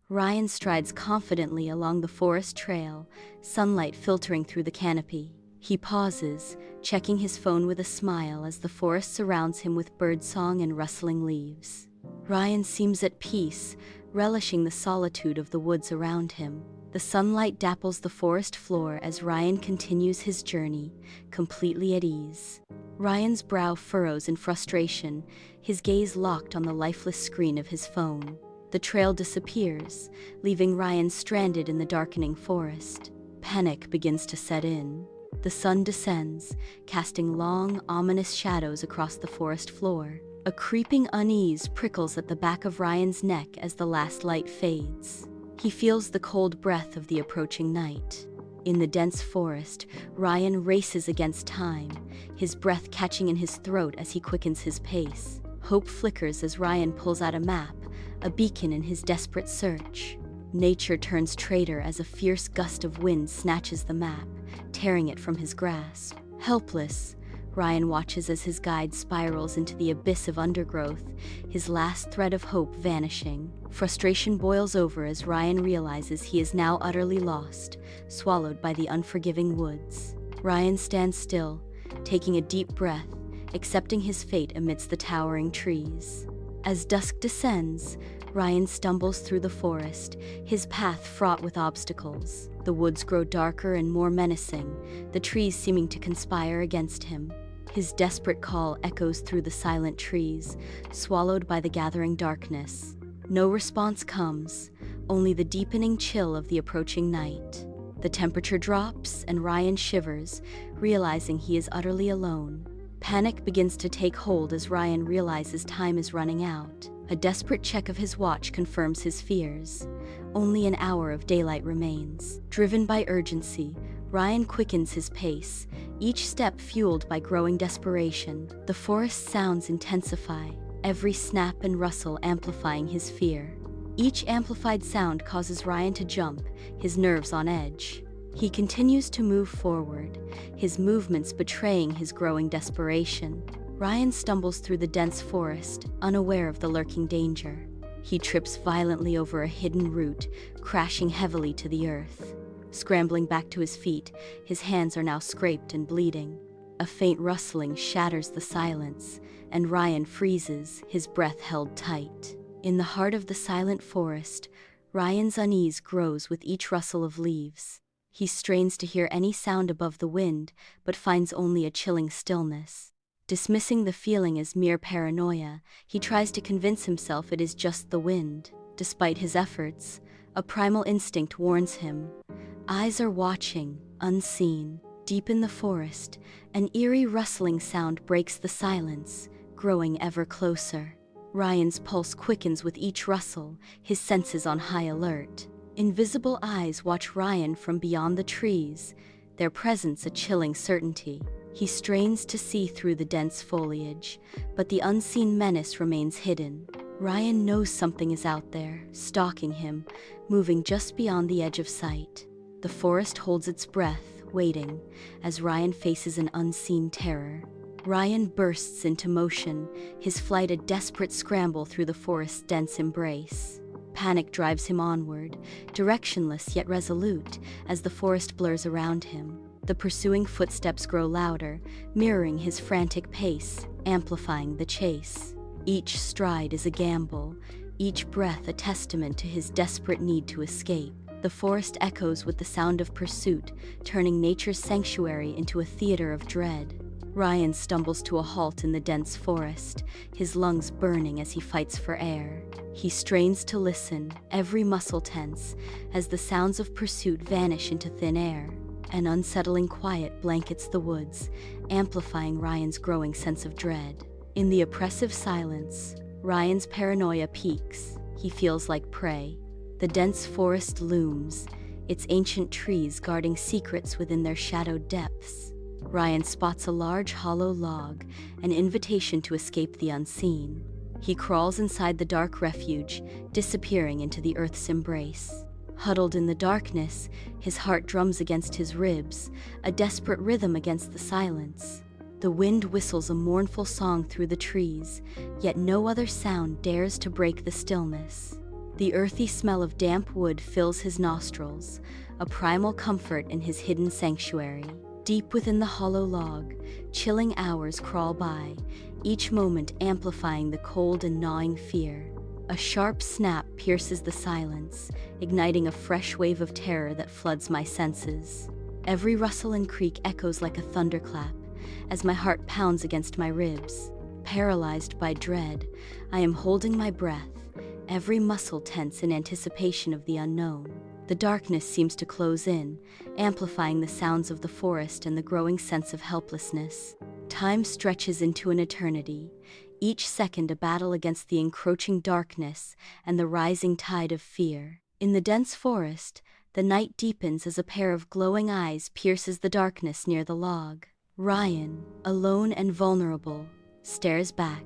Ryan strides confidently along the forest trail, sunlight filtering through the canopy. He pauses, checking his phone with a smile as the forest surrounds him with birdsong and rustling leaves. Ryan seems at peace, relishing the solitude of the woods around him. The sunlight dapples the forest floor as Ryan continues his journey, completely at ease. Ryan's brow furrows in frustration, his gaze locked on the lifeless screen of his phone. The trail disappears, leaving Ryan stranded in the darkening forest. Panic begins to set in. The sun descends, casting long, ominous shadows across the forest floor. A creeping unease prickles at the back of Ryan's neck as the last light fades. He feels the cold breath of the approaching night. In the dense forest, Ryan races against time, his breath catching in his throat as he quickens his pace. Hope flickers as Ryan pulls out a map, a beacon in his desperate search. Nature turns traitor as a fierce gust of wind snatches the map, tearing it from his grasp. Helpless, Ryan watches as his guide spirals into the abyss of undergrowth, his last thread of hope vanishing. Frustration boils over as Ryan realizes he is now utterly lost, swallowed by the unforgiving woods. Ryan stands still, taking a deep breath, accepting his fate amidst the towering trees. As dusk descends, Ryan stumbles through the forest, his path fraught with obstacles. The woods grow darker and more menacing, the trees seeming to conspire against him. His desperate call echoes through the silent trees, swallowed by the gathering darkness. No response comes, only the deepening chill of the approaching night. The temperature drops, and Ryan shivers, realizing he is utterly alone. Panic begins to take hold as Ryan realizes time is running out. A desperate check of his watch confirms his fears. Only an hour of daylight remains. Driven by urgency, Ryan quickens his pace, each step fueled by growing desperation. The forest sounds intensify, every snap and rustle amplifying his fear. Each amplified sound causes Ryan to jump, his nerves on edge. He continues to move forward, his movements betraying his growing desperation. Ryan stumbles through the dense forest, unaware of the lurking danger. He trips violently over a hidden root, crashing heavily to the earth. Scrambling back to his feet, his hands are now scraped and bleeding. A faint rustling shatters the silence, and Ryan freezes, his breath held tight. In the heart of the silent forest, Ryan's unease grows with each rustle of leaves. He strains to hear any sound above the wind, but finds only a chilling stillness. Dismissing the feeling as mere paranoia, he tries to convince himself it is just the wind. Despite his efforts, a primal instinct warns him. Eyes are watching, unseen. Deep in the forest, an eerie rustling sound breaks the silence, growing ever closer. Ryan's pulse quickens with each rustle, his senses on high alert. Invisible eyes watch Ryan from beyond the trees, their presence a chilling certainty. He strains to see through the dense foliage, but the unseen menace remains hidden. Ryan knows something is out there, stalking him, moving just beyond the edge of sight. The forest holds its breath, waiting, as Ryan faces an unseen terror. Ryan bursts into motion, his flight a desperate scramble through the forest's dense embrace. Panic drives him onward, directionless yet resolute, as the forest blurs around him. The pursuing footsteps grow louder, mirroring his frantic pace, amplifying the chase. Each stride is a gamble, each breath a testament to his desperate need to escape. The forest echoes with the sound of pursuit, turning nature's sanctuary into a theater of dread. Ryan stumbles to a halt in the dense forest, his lungs burning as he fights for air. He strains to listen, every muscle tense, as the sounds of pursuit vanish into thin air. An unsettling quiet blankets the woods, amplifying Ryan's growing sense of dread. In the oppressive silence, Ryan's paranoia peaks. He feels like prey. The dense forest looms, its ancient trees guarding secrets within their shadowed depths. Ryan spots a large hollow log, an invitation to escape the unseen. He crawls inside the dark refuge, disappearing into the earth's embrace. Huddled in the darkness, his heart drums against his ribs, a desperate rhythm against the silence. The wind whistles a mournful song through the trees, yet no other sound dares to break the stillness. The earthy smell of damp wood fills his nostrils, a primal comfort in his hidden sanctuary. Deep within the hollow log, chilling hours crawl by, each moment amplifying the cold and gnawing fear. A sharp snap pierces the silence, igniting a fresh wave of terror that floods my senses. Every rustle and creak echoes like a thunderclap, as my heart pounds against my ribs. Paralyzed by dread, I am holding my breath, every muscle tense in anticipation of the unknown. The darkness seems to close in, amplifying the sounds of the forest and the growing sense of helplessness. Time stretches into an eternity, each second a battle against the encroaching darkness and the rising tide of fear. In the dense forest, the night deepens as a pair of glowing eyes pierces the darkness near the log. Ryan, alone and vulnerable, stares back,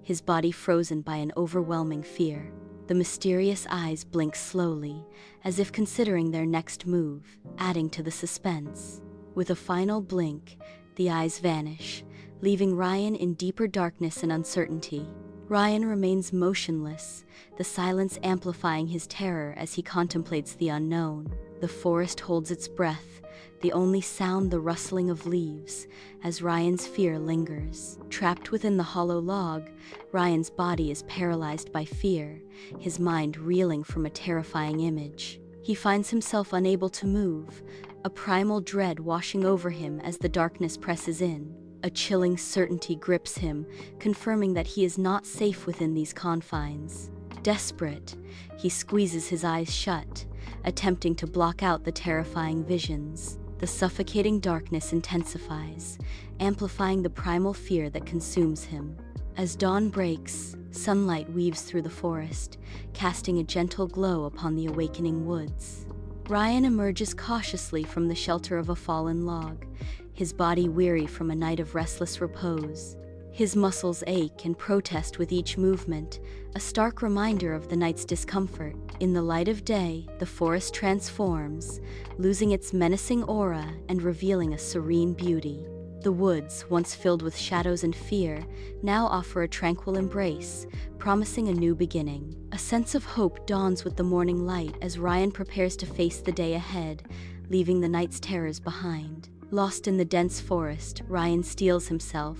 his body frozen by an overwhelming fear. The mysterious eyes blink slowly, as if considering their next move, adding to the suspense. With a final blink, the eyes vanish, leaving Ryan in deeper darkness and uncertainty. Ryan remains motionless, the silence amplifying his terror as he contemplates the unknown. The forest holds its breath, the only sound the rustling of leaves, as Ryan's fear lingers. Trapped within the hollow log, Ryan's body is paralyzed by fear, his mind reeling from a terrifying image. He finds himself unable to move, a primal dread washing over him as the darkness presses in. A chilling certainty grips him, confirming that he is not safe within these confines. Desperate, he squeezes his eyes shut, attempting to block out the terrifying visions. The suffocating darkness intensifies, amplifying the primal fear that consumes him. As dawn breaks, sunlight weaves through the forest, casting a gentle glow upon the awakening woods. Ryan emerges cautiously from the shelter of a fallen log, his body weary from a night of restless repose. His muscles ache and protest with each movement, a stark reminder of the night's discomfort. In the light of day, the forest transforms, losing its menacing aura and revealing a serene beauty. The woods, once filled with shadows and fear, now offer a tranquil embrace, promising a new beginning. A sense of hope dawns with the morning light as Ryan prepares to face the day ahead, leaving the night's terrors behind. Lost in the dense forest, Ryan steels himself,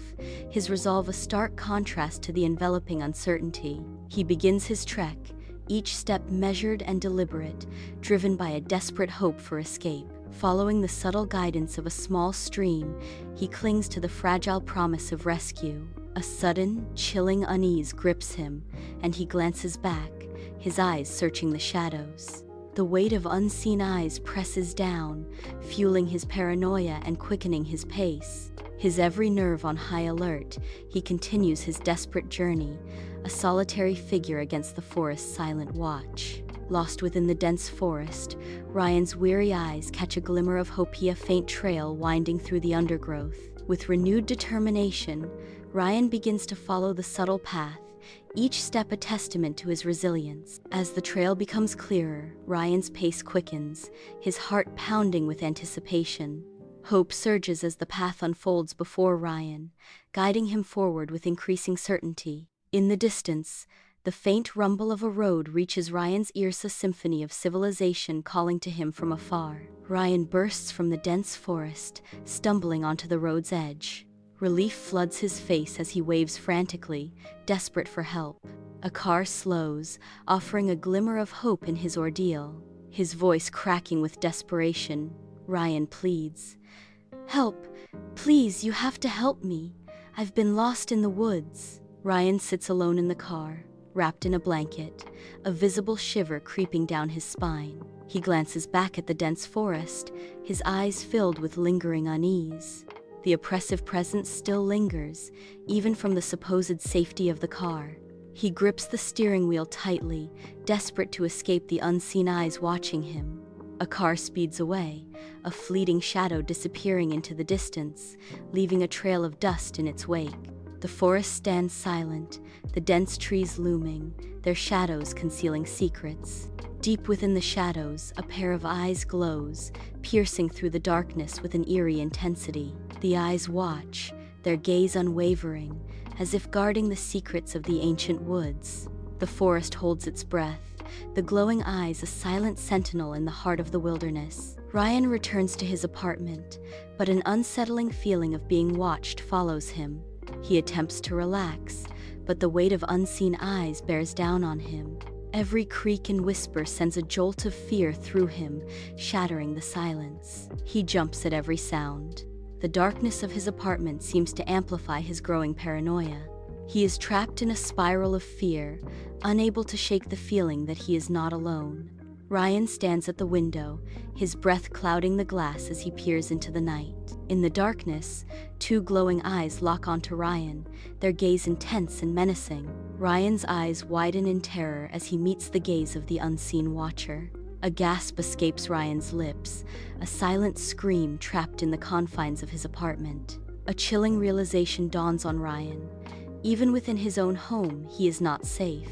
his resolve a stark contrast to the enveloping uncertainty. He begins his trek, each step measured and deliberate, driven by a desperate hope for escape. Following the subtle guidance of a small stream, he clings to the fragile promise of rescue. A sudden, chilling unease grips him, and he glances back, his eyes searching the shadows. The weight of unseen eyes presses down, fueling his paranoia and quickening his pace. His every nerve on high alert, he continues his desperate journey, a solitary figure against the forest's silent watch. Lost within the dense forest, Ryan's weary eyes catch a glimmer of hope, a faint trail winding through the undergrowth. With renewed determination, Ryan begins to follow the subtle path, each step a testament to his resilience. As the trail becomes clearer, Ryan's pace quickens, his heart pounding with anticipation. Hope surges as the path unfolds before Ryan, guiding him forward with increasing certainty. In the distance, the faint rumble of a road reaches Ryan's ears, a symphony of civilization calling to him from afar. Ryan bursts from the dense forest, stumbling onto the road's edge. Relief floods his face as he waves frantically, desperate for help. A car slows, offering a glimmer of hope in his ordeal. His voice cracking with desperation, Ryan pleads, "Help! Please, you have to help me. I've been lost in the woods." Ryan sits alone in the car, wrapped in a blanket, a visible shiver creeping down his spine. He glances back at the dense forest, his eyes filled with lingering unease. The oppressive presence still lingers, even from the supposed safety of the car. He grips the steering wheel tightly, desperate to escape the unseen eyes watching him. A car speeds away, a fleeting shadow disappearing into the distance, leaving a trail of dust in its wake. The forest stands silent, the dense trees looming, their shadows concealing secrets. Deep within the shadows, a pair of eyes glows, piercing through the darkness with an eerie intensity. The eyes watch, their gaze unwavering, as if guarding the secrets of the ancient woods. The forest holds its breath, the glowing eyes a silent sentinel in the heart of the wilderness. Ryan returns to his apartment, but an unsettling feeling of being watched follows him. He attempts to relax, but the weight of unseen eyes bears down on him. Every creak and whisper sends a jolt of fear through him, shattering the silence. He jumps at every sound. The darkness of his apartment seems to amplify his growing paranoia. He is trapped in a spiral of fear, unable to shake the feeling that he is not alone. Ryan stands at the window, his breath clouding the glass as he peers into the night. In the darkness, two glowing eyes lock onto Ryan, their gaze intense and menacing. Ryan's eyes widen in terror as he meets the gaze of the unseen watcher. A gasp escapes Ryan's lips, a silent scream trapped in the confines of his apartment. A chilling realization dawns on Ryan. Even within his own home, he is not safe.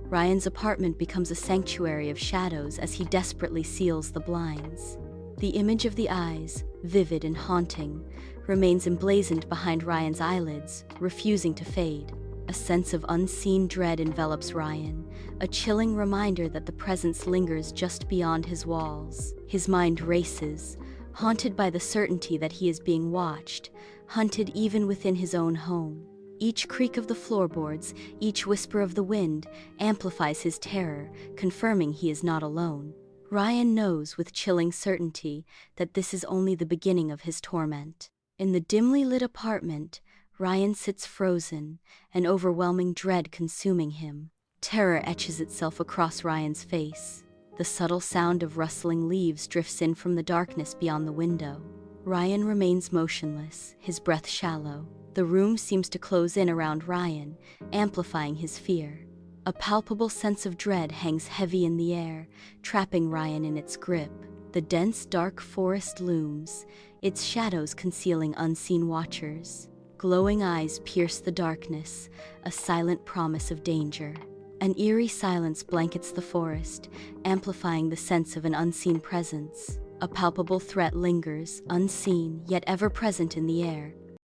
Ryan's apartment becomes a sanctuary of shadows as he desperately seals the blinds. The image of the eyes, vivid and haunting, remains emblazoned behind Ryan's eyelids, refusing to fade. A sense of unseen dread envelops Ryan, a chilling reminder that the presence lingers just beyond his walls. His mind races, haunted by the certainty that he is being watched, hunted even within his own home. Each creak of the floorboards, each whisper of the wind, amplifies his terror, confirming he is not alone. Ryan knows with chilling certainty that this is only the beginning of his torment. In the dimly lit apartment, Ryan sits frozen, an overwhelming dread consuming him. Terror etches itself across Ryan's face. The subtle sound of rustling leaves drifts in from the darkness beyond the window. Ryan remains motionless, his breath shallow. The room seems to close in around Ryan, amplifying his fear. A palpable sense of dread hangs heavy in the air, trapping Ryan in its grip. The dense, dark forest looms, its shadows concealing unseen watchers. Glowing eyes pierce the darkness, a silent promise of danger. An eerie silence blankets the forest, amplifying the sense of an unseen presence. A palpable threat lingers, unseen yet ever present in the air,